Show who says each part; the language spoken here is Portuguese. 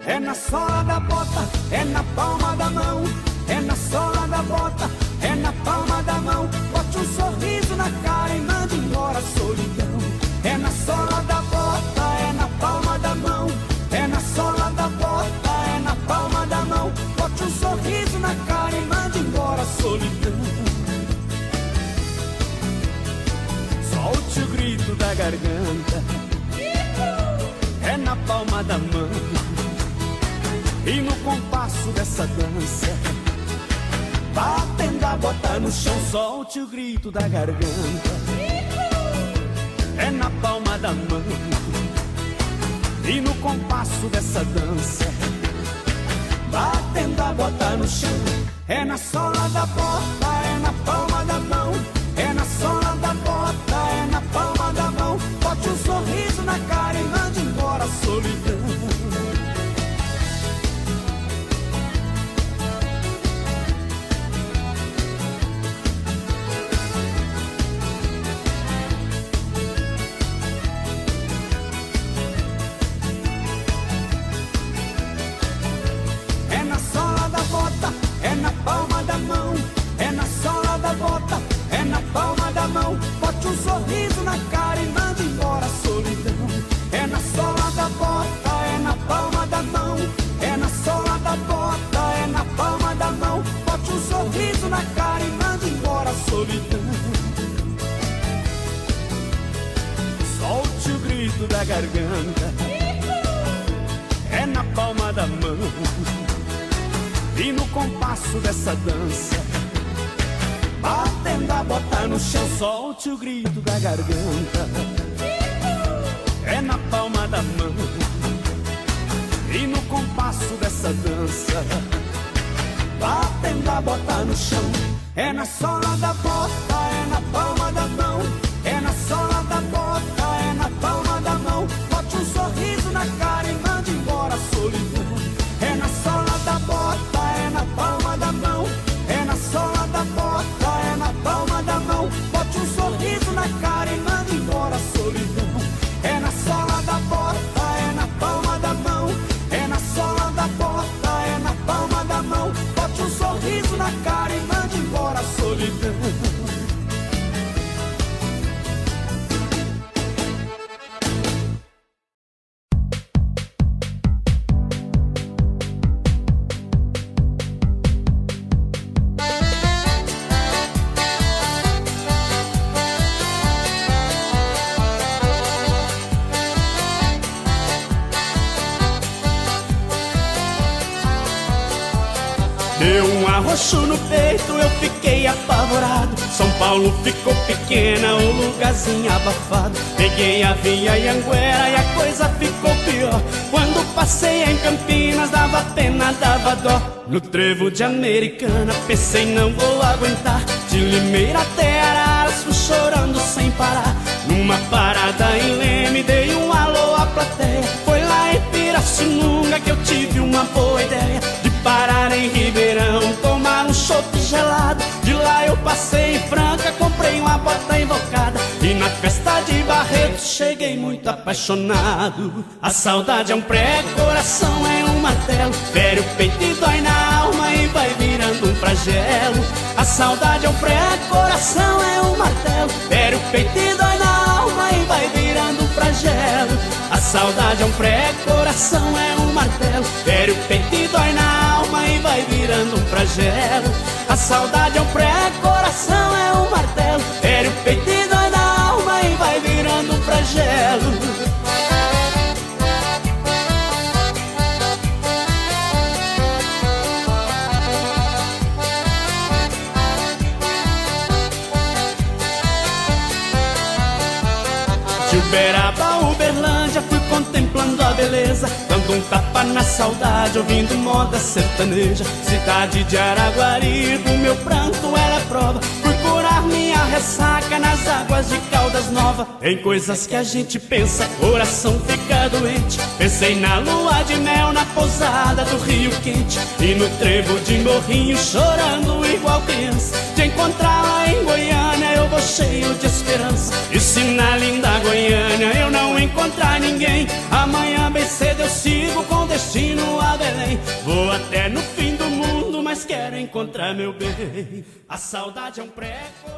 Speaker 1: É na sola da bota, é na palma da mão. É na sola da bota, é na palma da mão. Bote um sorriso na cara e mande embora a solidão. É na sola da bota, é na palma da mão. É na sola da bota, é na palma da mão. Bote um sorriso na cara e mande embora a solidão. Solte o grito da garganta, é na palma da mão. E no compasso dessa dança, batendo a bota no chão, solte o grito da garganta, é na palma da mão. E no compasso dessa dança, batendo a bota no chão, é na sola da bota, é na palma da mão. É na sola da bota, é na palma da mão. Bote um sorriso na cara e mande embora a solidão. É na sola da bota, é na palma da mão. É na sola da bota, é na palma da mão. Bote um sorriso na cara e mande embora a solidão. É na sola da bota, é na palma da mão. É na sola da bota, é na palma da mão. Bote um sorriso na cara e mande embora a solidão. Solte o grito da garganta, é na palma da mão. E no compasso dessa dança, batendo a bota no chão, solte o grito da garganta, é na palma da mão. E no compasso dessa dança, batendo a bota no chão, é na sola da bota, é na palma da mão. É na sola da bota, é na palma da mão. Bote um sorriso na cara e mande embora a solidão. É na sola da bota, é na palma da mão. É na sola da bota, é na palma da mão. Bote um sorriso na cara e mande embora a solidão. É na sola da bota, é na palma da mão. É na sola da bota, é na palma da mão. Bote um sorriso na cara e mande embora a solidão.
Speaker 2: Deu um arroxo no peito, eu fiquei apavorado. São Paulo ficou pequena, o lugarzinho abafado. Peguei a via Anhanguera e a coisa ficou pior. Quando passei em Campinas, dava pena, dava dó. No trevo de Americana, pensei não vou aguentar. De Limeira até Araras, fui chorando sem parar. Numa parada em Leme, dei um alô à plateia. Foi lá em Pirassununga que eu tive uma boa ideia de parar em Ribeirão, tomar um chopp gelado. De lá eu passei em Franca, comprei uma bota invocada. E na festa de Barreto cheguei muito apaixonado. A saudade é um prego, coração é um martelo. Fere o peito e dói na alma e vai virando um flagelo. A saudade é um prego, coração é um martelo. Fere o peito e dói na alma e vai virando um flagelo. A saudade é um prego, coração é um martelo. Fere o peito e dói na alma e vai virando um flagelo. A saudade é um prego, coração é um martelo. Fere o peito e dói na alma e vai virando um flagelo. De Uberaba, Uberlândia, fui contemplando a beleza, dando um tapa na saudade, ouvindo moda sertaneja. Cidade de Araguari, do meu pranto era prova. Fui curar minha ressaca nas águas de Caldas Nova. Tem coisas que a gente pensa, coração fica doente. Pensei na lua de mel, na pousada do Rio Quente, e no trevo de Morrinho, chorando igual criança. De encontrar lá em Goiânia, eu vou cheio de esperança. E se na linda Goiânia eu não encontrar ninguém, amanhã bem cedo eu sigo com destino a Belém. Vou até no fim do mundo, mas quero encontrar meu bem. A saudade é um prego.